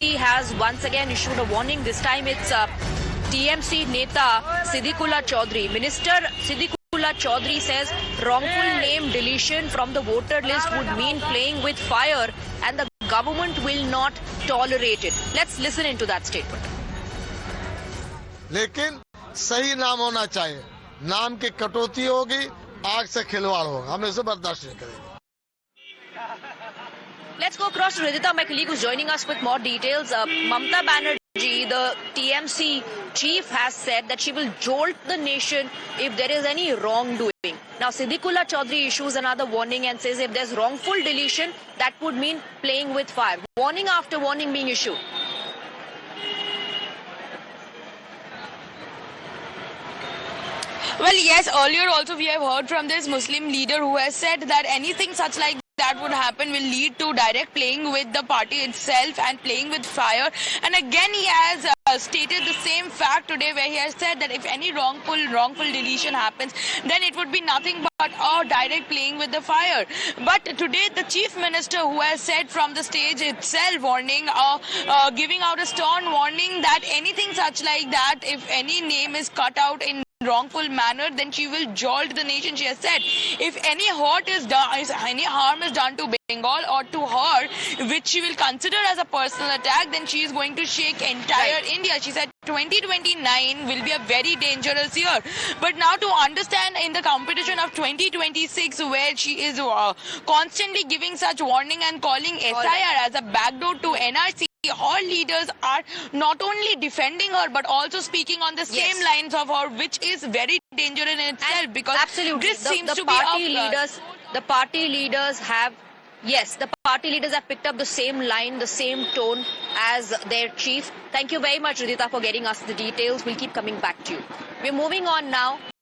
has once again issued a warning. This time it's TMC Neta Siddiqullah Chaudhry. Minister Siddiqullah Chaudhry says wrongful name deletion from the voter list would mean playing with fire and the government will not tolerate it. Let's listen into that statement. लेकिन सही नाम होना चाहिए. नाम की कटौती होगी, आग से खिलवाड़ होगा. हम इसे बर्दाश्त नहीं करेंगे. Let's go across to Ridhita, my colleague, who's joining us with more details. Mamata Banerjee, the TMC chief, has said that she will jolt the nation if there is any wrongdoing. Now, Siddiqullah Chaudhry issues another warning and says if there's wrongful deletion, that would mean playing with fire. Warning after warning being issued. Well, yes, earlier also we have heard from this Muslim leader who has said that anything such like that would happen will lead to direct playing with the party itself and playing with fire. And again, he has stated the same fact today where he has said that if any wrongful deletion happens, then it would be nothing but a direct playing with the fire. But today, the chief minister who has said from the stage itself warning, giving out a stern warning that anything such like that, if any name is cut out in wrongful manner, then she will jolt the nation. She has said if any hurt is done, any harm is done to Bengal or to her, which she will consider as a personal attack, then she is going to shake entire India. She said 2029 will be a very dangerous year. But now to understand in the competition of 2026 where she is constantly giving such warning and calling SIR as a backdoor to NRC, all leaders are not only defending her but also speaking on the same lines of her, which is very dangerous in itself, because absolutely this seems to party be leaders. The party leaders have picked up the same line, the same tone as their chief. Thank you very much, Ridhita, for getting us the details. We'll keep coming back to you. We're moving on now.